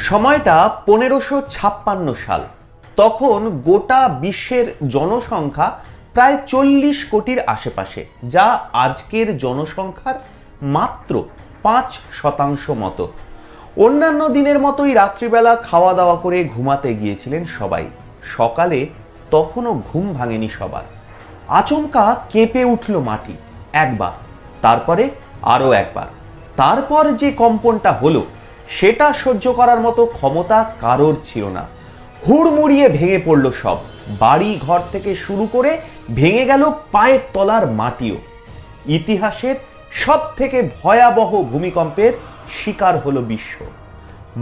সময়টা 1556 সাল। তখন গোটা বিশ্বের জনসংখ্যা প্রায় 40 কোটির আশেপাশে, যা আজকের জনসংখ্যার মাত্র 5% মতো। অন্যান্য দিনের মতোই রাত্রিবেলা খাওয়া দাওয়া করে ঘুমাতে গিয়েছিলেন সবাই। সকালে তখনও ঘুম ভাঙেনি সবার। আচমকা কেঁপে উঠল মাটি, একবার, তারপরে আরও একবার। তারপর যে কম্পনটা হলো সেটা সহ্য করার মতো ক্ষমতা কারোর ছিল না। হুড়মুড়িয়ে ভেঙে পড়ল সব, বাড়ি ঘর থেকে শুরু করে ভেঙে গেল পায়ের তলার মাটিও। ইতিহাসের সব থেকে ভয়াবহ ভূমিকম্পের শিকার হলো বিশ্ব।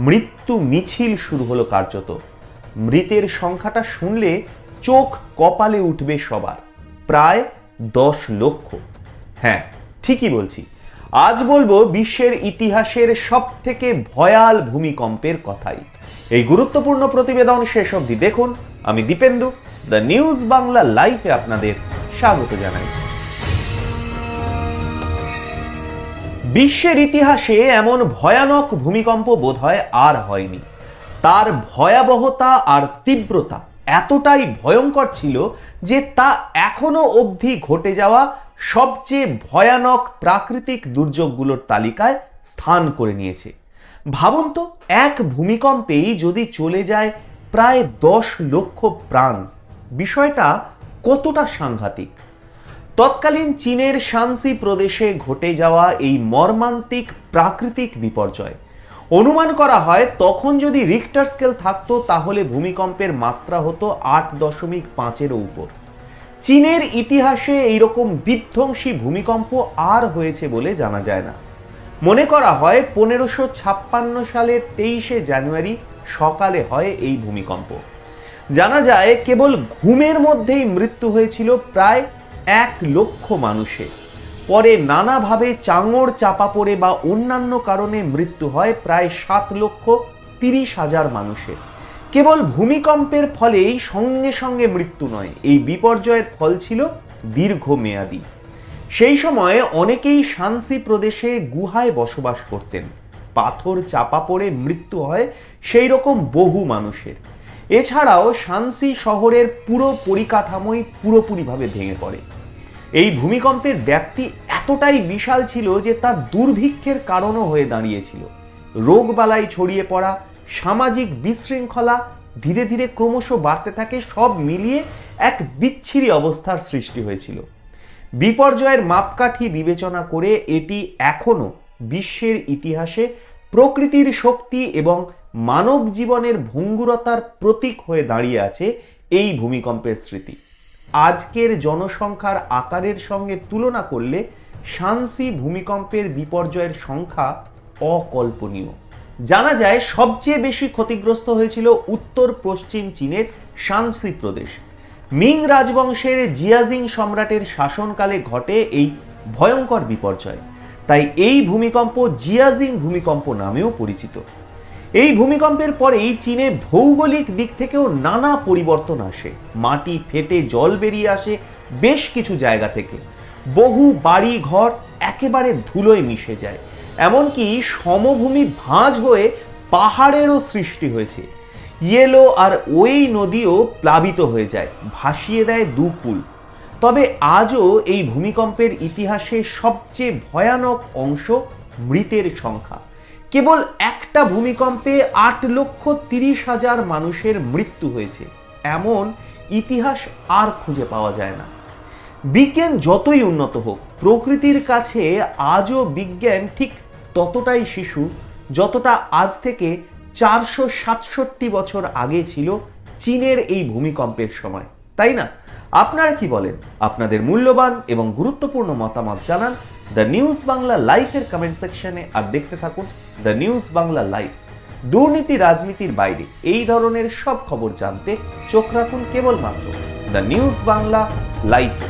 মৃত্যু মিছিল শুরু হলো কার্যত। মৃতের সংখ্যাটা শুনলে চোখ কপালে উঠবে সবার, প্রায় 10 লক্ষ। হ্যাঁ, ঠিকই বলছি। আজ বলবো বিশ্বের ইতিহাসের সব থেকে ভয়াল ভূমিকম্পের কথাই। এই গুরুত্বপূর্ণ প্রতিবেদন শেষ অবধি দেখুন। আমি দীপেন্দু, দ্য নিউজ বাংলা লাইভে আপনাদের স্বাগত জানাই। বিশ্বের ইতিহাসে এমন ভয়ানক ভূমিকম্প বোধহয় আর হয়নি। তার ভয়াবহতা আর তীব্রতা এতটাই ভয়ঙ্কর ছিল যে তা এখনো অবধি ঘটে যাওয়া সবচেয়ে ভয়ানক প্রাকৃতিক দুর্যোগগুলোর তালিকায় স্থান করে নিয়েছে। ভাবুন তো, এক ভূমিকম্পেই যদি চলে যায় প্রায় 10 লক্ষ প্রাণ, বিষয়টা কতটা সাংঘাতিক। তৎকালীন চীনের শানসি প্রদেশে ঘটে যাওয়া এই মর্মান্তিক প্রাকৃতিক বিপর্যয়, অনুমান করা হয় তখন যদি রিক্টার স্কেল থাকতো তাহলে ভূমিকম্পের মাত্রা হতো 8.5-এরও উপর। চীনের ইতিহাসে এইরকম বিধ্বংসী ভূমিকম্প আর হয়েছে বলে জানা যায় না। মনে করা হয় 1556 সালের 23শে জানুয়ারি সকালে হয় এই ভূমিকম্প। জানা যায় কেবল ঘুমের মধ্যেই মৃত্যু হয়েছিল প্রায় 1 লক্ষ মানুষের। পরে নানাভাবে চাঙড় চাপা পড়ে বা অন্যান্য কারণে মৃত্যু হয় প্রায় 7,30,000 মানুষের। কেবল ভূমিকম্পের ফলেই সঙ্গে সঙ্গে মৃত্যু নয়, এই বিপর্যয়ের ফল ছিল দীর্ঘমেয়াদী। সেই সময়ে অনেকেই শানসি প্রদেশে গুহায় বসবাস করতেন। পাথর চাপা পড়ে মৃত্যু হয় সেই রকম বহু মানুষের। এছাড়াও শানসি শহরের পুরো পরিকাঠামোই পুরোপুরিভাবে ভেঙে পড়ে। এই ভূমিকম্পের ব্যাপ্তি এতটাই বিশাল ছিল যে তা দুর্ভিক্ষের কারণও হয়ে দাঁড়িয়েছিল। রোগবালাই ছড়িয়ে পড়া, সামাজিক বিশৃঙ্খলা ধীরে ধীরে ক্রমশ বাড়তে থাকে, সব মিলিয়ে এক বিচ্ছিরি অবস্থার সৃষ্টি হয়েছিল। বিপর্যয়ের মাপকাঠি বিবেচনা করে এটি এখনো বিশ্বের ইতিহাসে প্রকৃতির শক্তি এবং মানব জীবনের ভঙ্গুরতার প্রতীক হয়ে দাঁড়িয়ে আছে এই ভূমিকম্পের স্মৃতি। আজকের জনসংখ্যার আকারের সঙ্গে তুলনা করলে শানসি ভূমিকম্পের বিপর্যয়ের সংখ্যা অকল্পনীয়। জানা যায় সবচেয়ে বেশি ক্ষতিগ্রস্ত হয়েছিল উত্তর পশ্চিম চীনের শানসি প্রদেশ। মিং রাজবংশের জিয়াজিং সম্রাটের শাসনকালে ঘটে এই ভয়ঙ্কর বিপর্যয়, তাই এই ভূমিকম্প জিয়াজিং ভূমিকম্প নামেও পরিচিত। এই ভূমিকম্পের পরেই চীনে ভৌগোলিক দিক থেকেও নানা পরিবর্তন আসে। মাটি ফেটে জল বেরিয়ে আসে বেশ কিছু জায়গা থেকে। বহু বাড়ি ঘর একেবারে ধুলোয় মিশে যায়, এমনকি সমভূমি ভাঁজ হয়ে পাহাড়েরও সৃষ্টি হয়েছে। ইয়েলো আর ওই নদীও প্লাবিত হয়ে যায়, ভাসিয়ে দেয় দুকুল। তবে আজও এই ভূমিকম্পের ইতিহাসে সবচেয়ে ভয়ানক অংশ মৃতের সংখ্যা। কেবল একটা ভূমিকম্পে 8,30,000 মানুষের মৃত্যু হয়েছে, এমন ইতিহাস আর খুঁজে পাওয়া যায় না। বিজ্ঞান যতই উন্নত হোক, প্রকৃতির কাছে আজও বিজ্ঞান ঠিক ততটাই শিশু যতটা আজ থেকে 467 বছর আগে ছিল চীনের এই ভূমিকম্পের সময়, তাই না? আপনারা কি বলেন? আপনাদের মূল্যবান এবং গুরুত্বপূর্ণ মতামত জানান দ্য নিউজ বাংলা লাইভের কমেন্ট সেকশনে। আর দেখতে থাকুন দ্য নিউজ বাংলা লাইভ। দুর্নীতি রাজনীতির বাইরে এই ধরনের সব খবর জানতে চোখ রাখুন কেবলমাত্র দ্য নিউজ বাংলা লাইভে।